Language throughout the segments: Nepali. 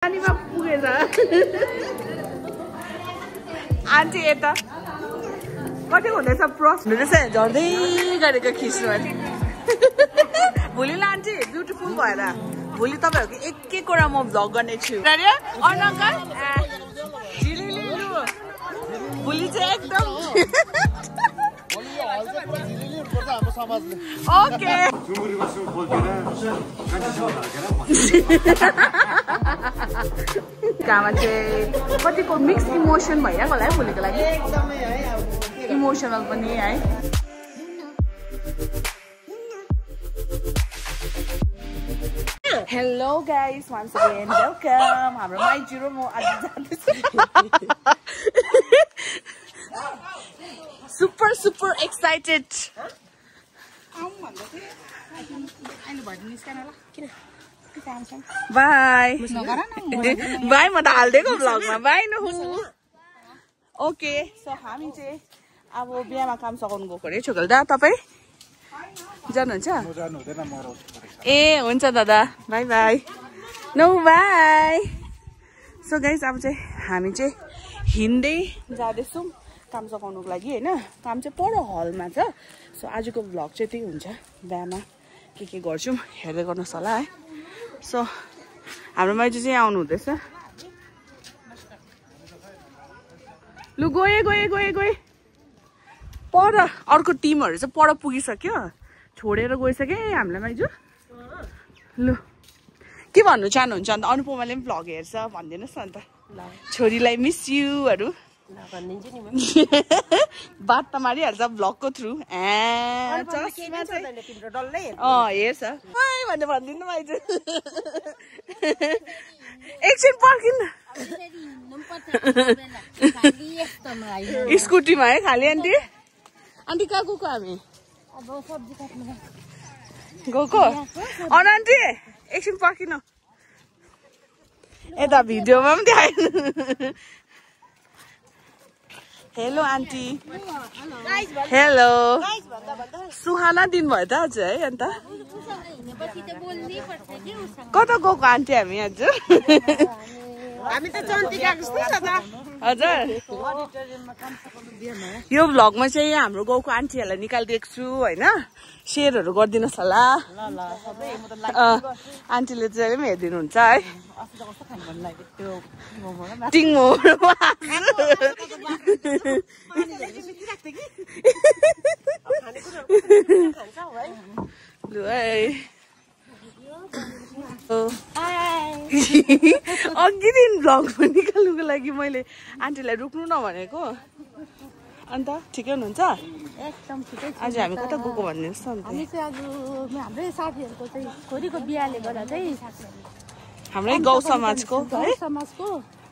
पानीमा पुगेछ आन्टी यता कति हुँदैछ प्रश्न रहेछ झर्दै गरेको खिच्नु अनि भोलिलाई आन्टी ब्युटिफुल भएर भोलि तपाईँहरूको एक एकवटा म भ्लग गर्ने छु अनङ्कल भोलि चाहिँ एकदम ओके गामा चाहिँ कतिको मिक्स इमोसन भइरहेको होला है भोलिको लागि एकदमै है इमोसनल पनि है hello guys once again welcome हाम्रो माइजिरो म आज जाँदैछु super excited बाई बाई म त हाल्दिएको भ्लगमा बाई न ओके सो हामी चाहिँ अब बिहामा काम सघाउनु गएको अरे छोकल दा तपाईँ जानुहुन्छ ए हुन्छ दादा bye bye no bye so guys अब चाहिँ हामी चाहिँ हिँड्दै जाँदैछौँ काम सघाउनुको लागि होइन काम चाहिँ पर हलमा छ सो आजको भ्लग चाहिँ त्यही हुन्छ बिहामा के गर्छौँ हेर्दै गर्नुहोस् होला है सो हाम्रो माइजू चाहिँ आउनु हुँदैछ लु गए पर अर्को टिमहरू चाहिँ पर पुगिसक्यो छोडेर गइसक्यो हामीलाई माइजू लु के भन्नु चाहनुहुन्छ अन्त अनुपमाले पनि भ्लग हेर्छ भनिदिनुहोस् न अन्त छोरीलाई मिस युहरू बात त मारिहाल्छ भ्लगको थ्रु हेर्छ भनेर भनिदिनु माइजू एकछिन पर्खिनु स्कुटीमा है खाली आन्टी आन्टी कहाँ गएको हामी गएको आन्टी एकछिन पर्खिनु यता भिडियोमा पनि देखाइनु हेलो आन्टी हेलो सुहाना दिन भयो त आज है अन्त कता गएको आन्टी हामी आज हजुर यो भ्लगमा चाहिँ हाम्रो गाउँको आन्टीहरूलाई निकालिदिएको छु होइन सेयरहरू गरिदिनुहोस् होला आन्टीले चाहिँ पनि हेरिदिनुहुन्छ है टिङ्मो लु है अघि दिन भ्लग निकाल्नुको लागि मैले आन्टीलाई रोक्नु नभनेको अन्त ठिकै हुनुहुन्छ एकदम ठिकै आज हामी कता गएको भनिदिनुहोस् न हामी चाहिँ आज हाम्रै साथीहरूको चाहिँ छोरीको बिहाले गर्दा चाहिँ हाम्रै गाउँ समाजको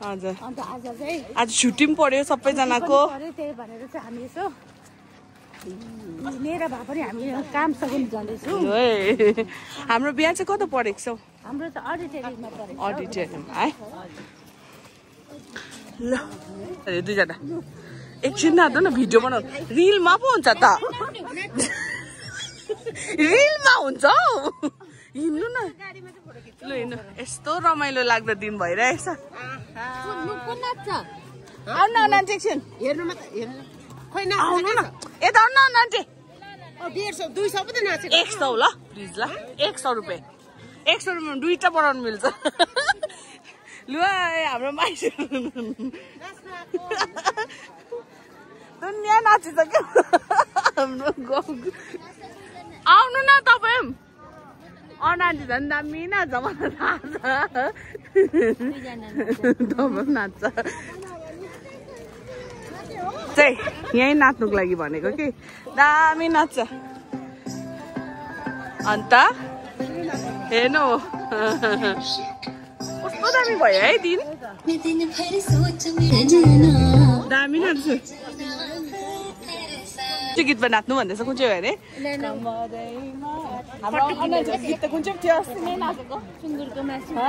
हजुर अन्त आज चाहिँ आज छुट्टी पनि पर्यो सबैजनाको त्यही भनेर चाहिँ हामी यसो मेरा भए पनि हामी काम सघाउनु जाँदैछौँ हाम्रो बिहा चाहिँ कता परेको छौ हाम्रो चाहिँ अडिटोरियममा परेको अडिटोरियम है ल दुईजना एकछिन नाच्नु न भिडियो बनाउनु रिलमा पो हुन्छ त रिलमा हुन्छ हौ हिँड्नु न ल हिँड्नु यस्तो रमाइलो लाग्दो दिन भइरहेछ आउनु न एकछिन हेर्नु मात्र आउनु न यता आउनु न आन्टी 150 200 पो त नाचेको 100 ल प्लिज ल 100 रुपियाँ 100 रुपियाँमा दुईटा बनाउनु मिल्छ लु हाम्रो माइजू दुनियाँ नाचिसक्यो हाम्रो गाउँको आउनु न तपाईँ अनाजी झन् दामी नाच्छ मलाई थाहा छ तपाईँ नाच्छ चाहिँ यहीँ नाच्नुको लागि भनेको कि दामी नाच्छ अन्त हेर्नु कस्तो दामी भयो है दिन दामी नाच्छु त्यो गीतमा नाच्नु भन्दैछ कुन चाहिँ अरे गीत त कुन चाहिँ थियो सुँगुरको मासुमा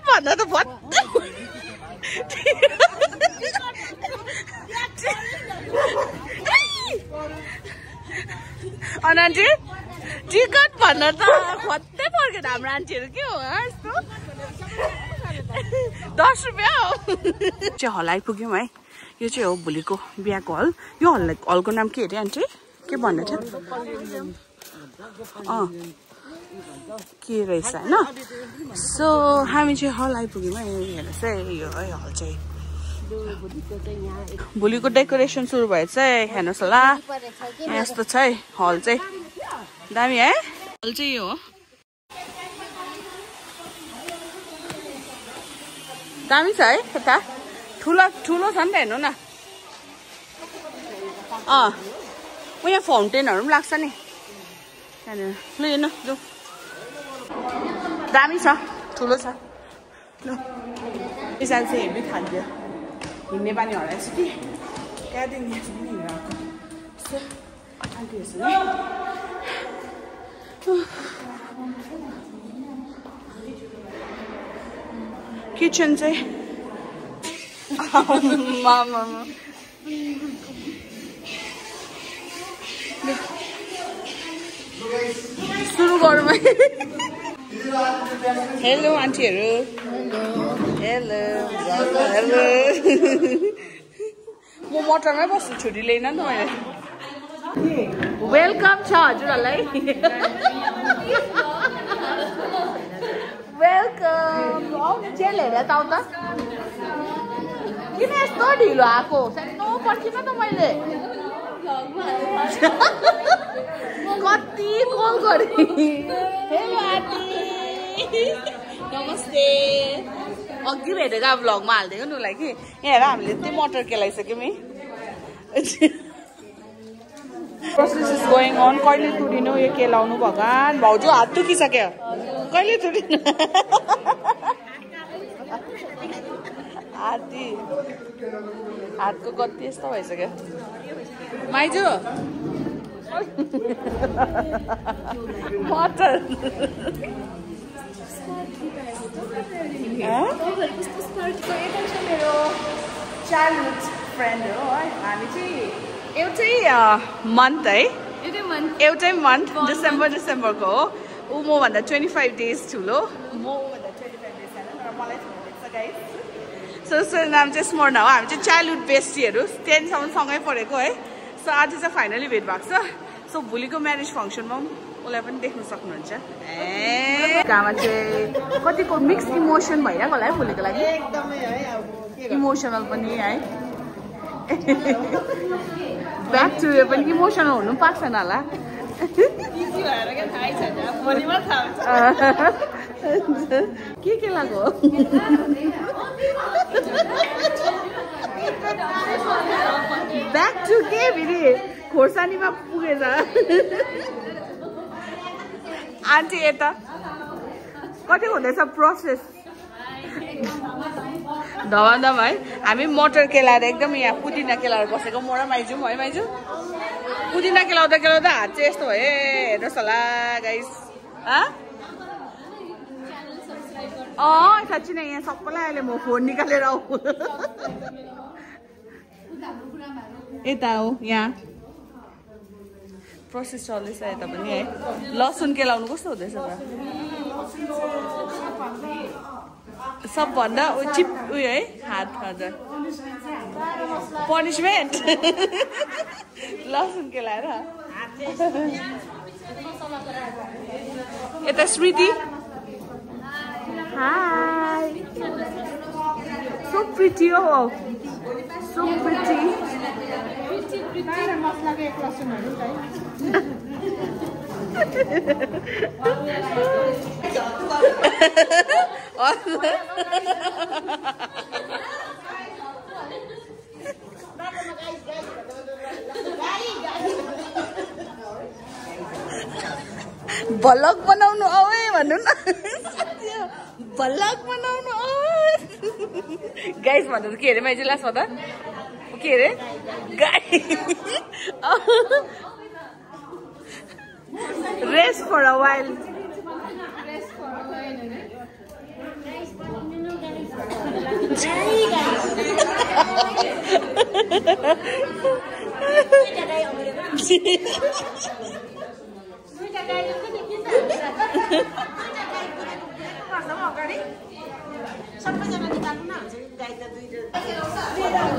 भन्दा त भत्तै आन्टी टिकट भन्न त खत्तै फर्केर हाम्रो आन्टीहरू के हो यस्तो 10 रुपियाँ हो चाहिँ हल आइपुग्यौँ है यो चाहिँ हो भोलिको बिहाको हल यो हलको नाम के अरे आन्टी के भन्नु थियो के रहेछ होइन सो हामी चाहिँ हल आइपुग्यौँ है हेर्नुहोस् है यो है हल चाहिँ भोलिको डेकोरेसन सुरु भएछ है हेर्नुहोस् होला यस्तो छ है हल चाहिँ दामी है हल चाहिँ यो हो दामी छ है यता ठुलो छ नि त हेर्नु न म यहाँ फाउन्टेनहरू पनि लाग्छ नि त्यहाँनिर ल हेर्नु जाउँ दामी छ ठुलो छ ल यसरी चाहिँ हेर्दै खान्थ्यो हिँड्ने बानी हराएछ कि त्यहाँदेखि हिँडेर आएको किचन चाहिँ सुरु गरौँ है हेलो आन्टीहरू हेलो हेलो म मोटरमै बस्छु छुट्टी लिएन नि त मैले वेलकम छ हजुरहरूलाई वेलकम आउनु चेल हेरेर त आउँदा किन यस्तो ढिलो आएको सानो पर्खिन त मैले कति कल गरेँ हेलो आन्टी नमस्ते अघि भेटेर अब भ्लगमा हालिदिएको नि उसलाई कि यहाँ हेर हामीले यति मटर केलाइसक्यौँ नि प्रोसेस इज गोइङ अन कहिले तुरिनु यो केलाउनु भगवान् भाउजू हात दुखिसक्यो कहिले तुरिनु हातको कति यस्तो भइसक्यो माइजू मटर मेरो चाइल्डहुड फ्रेन्ड हो है हामी चाहिँ एउटै मन्थ डिसेम्बरको हो ऊ मभन्दा 25 डेज ठुलो म ऊभन्दा 25 डेज छैन तर मलाई ठुलो देख्छ गाइस सो नाम चाहिँ स्मरण हो हामी चाहिँ चाइल्डहुड बेस्टीहरू 10 सम्म सँगै पढेको है सो आज चाहिँ फाइनली भेट भएको छ सो भोलिको म्यारेज फङ्सनमा उसलाई पनि देख्न सक्नुहुन्छ गामा चाहिँ कतिको मिक्स इमोसन भइरहेको होला है भोलिको लागि एकदमै है अब इमोसनल पनि है ब्याक टु यो पनि इमोसनल हुनु पाएको छैन होला के लाग्यो ब्याक टु के फेरि खोर्सानीमा पुगेछ आन्टी यता कति हुँदैछ प्रोसेस धमाधम है हामी मटर केलाएर एकदम यहाँ पुदिना केलाएर बसेको म र माइजू है माइजू पुदिना केलाउँदा हात चाहिँ यस्तो भयो हेर्नुहोस् होला गाइस साँच्ची नै यहाँ सबैलाई अहिले म फोन निकालेर आऊ यता हो यहाँ प्रोसेस चल्दैछ यता पनि है लसुन केलाउनु कस्तो हुँदैछ त सबभन्दा चिप उयो है हात हजुर पनिसमेन्ट लसुन केलाएर यता स्मृति हाई सो प्रिटी हो सो प्रिटी मसलाको एक लसुनहरू भलक बनाउनु आऊ भन्नु न भलक बनाउनु गाइस भन्नु के अरे मैले लास्ट भन्दा के अरे गाई रेस्ट फर अ वाइल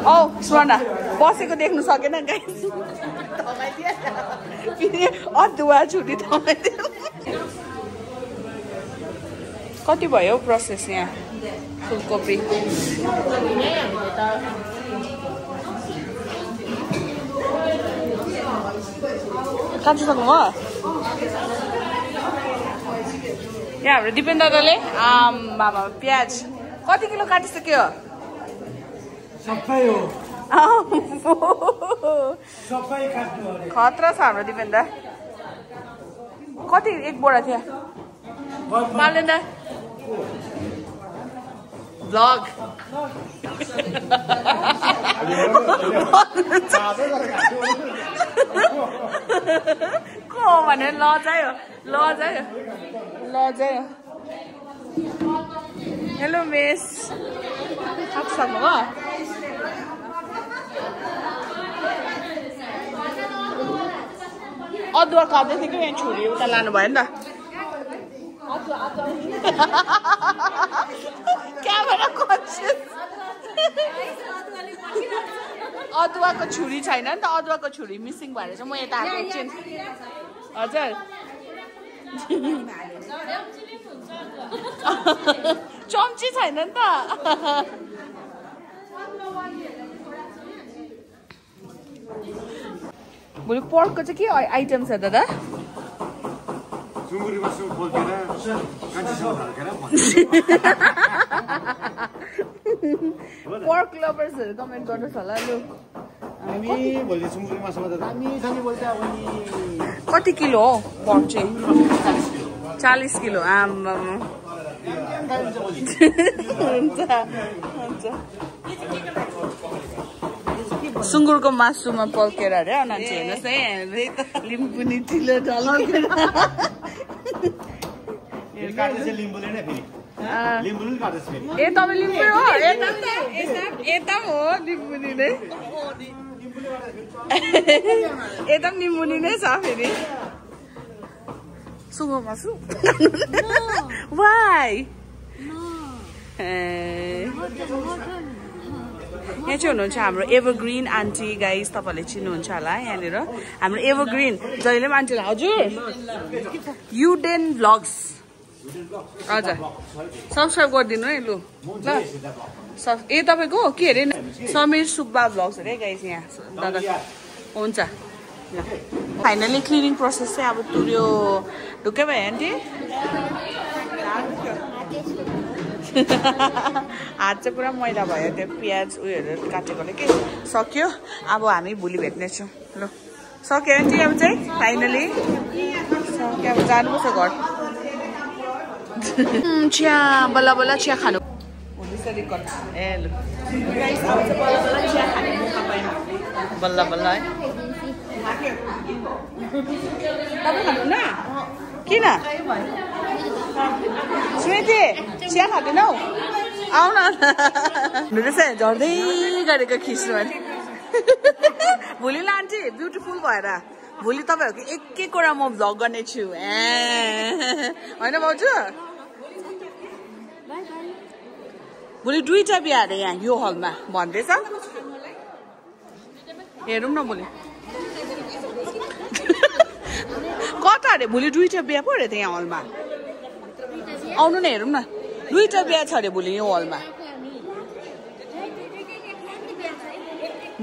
औ स्वर्ण बसेको देख्नु सकेन गाइस अदुवा छुरी थमाइदियो कति भयो प्रोसेस यहाँ फुलकोपी काटिसक्नु भयो यहाँ हाम्रो दिपेन्द्र दादाले बाबा प्याज कति किलो काटिसक्यो सबै हो सबै काट्नु अरे खतरा छ हाम्रो दिपेन्द्र कति एक बोरा थियो मालेन्दा भ्लग को भनेर लजायो हेलो मिस सक्नु भयो अदुवा खाँदै थियो कि यहाँ छुरी उता लानु भयो नि त क्यामेरा कन्सियस अदुवाको छुरी छैन नि त अदुवाको छुरी मिसिङ भएर चाहिँ म यता आएको एकछिन हजुर चम्ची छैन नि त भोलि पर्कको चाहिँ के आइटम छ दादा पर्क लभर्सहरू कमेन्ट गर्नुहोस् होला लु कति किलो हो पर्क चाहिँ 40 किलो आम्मा हुन्छ सुँगुरको मासुमा पल्केर अरे मान्छे हेर्नुहोस् है लिम्बुनी ढिलो ढल्केर ए तपाईँ लिम्बू हो यता हो लिम्बुनी नै यता पनि लिम्बुनी नै छ फेरि सुँगुर मासु वाइ यहाँ चाहिँ हुनुहुन्छ हाम्रो एभरग्रिन आन्टी गाइस तपाईँहरूले चिन्नुहुन्छ होला यहाँनिर हाम्रो एभरग्रिन जहिले पनि आन्टीलाई हजुर युडेन भ्लग्स हजुर सब्सक्राइब गरिदिनु है लु ल ए तपाईँको के अरे समीर सुब्बा भ्लग्स अरे गाइस यहाँ दादा हुन्छ ल फाइनली क्लिनिङ प्रोसेस चाहिँ अब तुर्यो ढुक्कै भयो आन्टी हात चाहिँ पुरा मैला भयो त्यो प्याज उयोहरू काटेकोले के सक्यो अब हामी भोलि भेट्नेछौँ ल सक्यो आन्टी अब चाहिँ फाइनली सक्यो अब जानुपर्छ घर चिया बल्ल बल्ल चिया खानु ए ल बल्ल बल्ल है तपाईँ खानु न किन स्मृति चिया खाँदैनौ आउन रहेछ झर्दै गरेको खिच्नु अनि भोलि लान्टी ब्युटिफुल भएर भोलि तपाईँहरूको एक एकवटा म भ्लग गर्ने छु होइन भाउजू भोलि 2टा बिहा अरे यहाँ यो हलमा भन्दैछ हेरौँ न भोलि कता अरे भोलि 2टा बिहा पो अरे त यहाँ हलमा आउनु न हेरौँ न 2टा बिहा छ अरे भोलि यो हलमा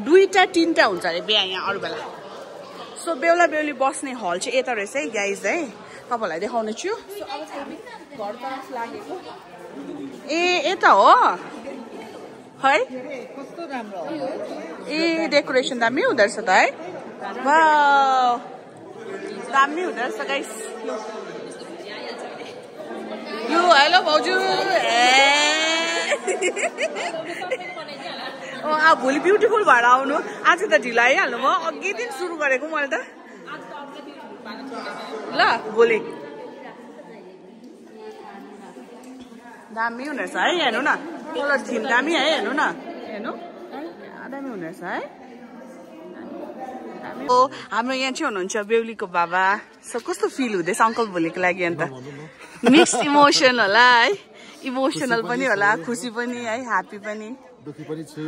2टा 3टा हुन्छ अरे बिहा यहाँ अरू बेला सो बेहुला बेहुली बस्ने हल चाहिँ यता रहेछ है गाइज है तपाईँलाई देखाउने छु ए यता हो है ए डेकोरेसन दामी हुँदो रहेछ त है दामी हुँदो रहेछ गाइस यो हेलो भाउजू अब भोलि ब्युटिफुल भएर आउनु आज त ढिलो आइहाल्नु भयो अघि दिन सुरु गरेको मैले त ल भोलि दामी हुनेछ है हेर्नु न कलर थिम दामी है हेर्नु न हेर्नु दामी हुनेछ है हाम्रो यहाँ चाहिँ हुनुहुन्छ बेहुलीको बाबा सो कस्तो फिल हुँदैछ अङ्कल भोलिको लागि अन्त मिक्स इमोसन होला है इमोसनल पनि होला खुसी पनि है ह्याप्पी पनि दुखी पनि छु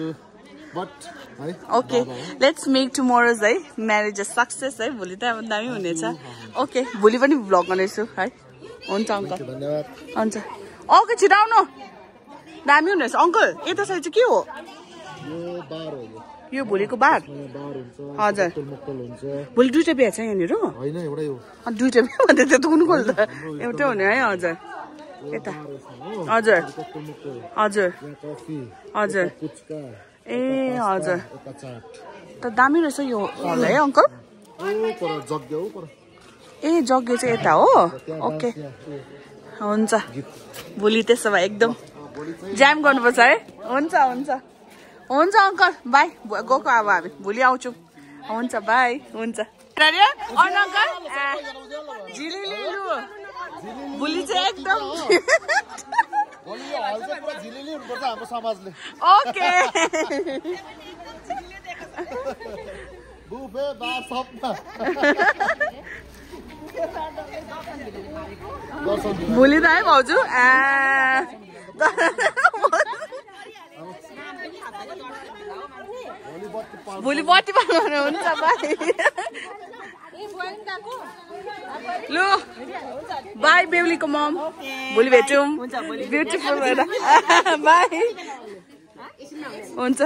बट है ओके लेट्स मेक टुमोरोज है म्यारेज सक्सेस है भोलि त अब दामी हुनेछ ओके भोलि पनि भ्लग गर्नेछु है हुन्छ अङ्कल धन्यवाद हुन्छ ओके छिटो आउनु दामी हुनेछ अङ्कल यता साइड चाहिँ के हो यो बार हो यो भोलिको बार बार हुन्छ हजुर मक्कल हुन्छ भोलि दुईटा बिहा छ यहाँनिर हैन एउटै हो दुईटा बिहा भन्दा त्यो त कुनको त एउटै हुने है हजुर यता हजुर हजुर कफी हजुर पुच्का ए हजुर एका चाट त दामी रहेछ यो हल है अङ्कल ओ पर जग्गा हो पर ए जग्गे चाहिँ यता हो ओके हुन्छ भोलि त्यसो भए एकदम ज्याम गर्नुपर्छ है हुन्छ हुन्छ हुन्छ अङ्कल बाई गएको अब हामी भोलि आउँछौँ हुन्छ बाई हुन्छ अङ्कल झिलिली लु भोलि चाहिँ एकदम झिलिली हुनुपर्छ हाम्रो समाजले ओके बुफे बार सबमा भोलि त है भाउजू भोलि बत्ती पाल्नु हुन्छ बाई लु बाई बेहुलीको मम भोलि भेटौँ ब्युटिफुल भएर बाई हुन्छ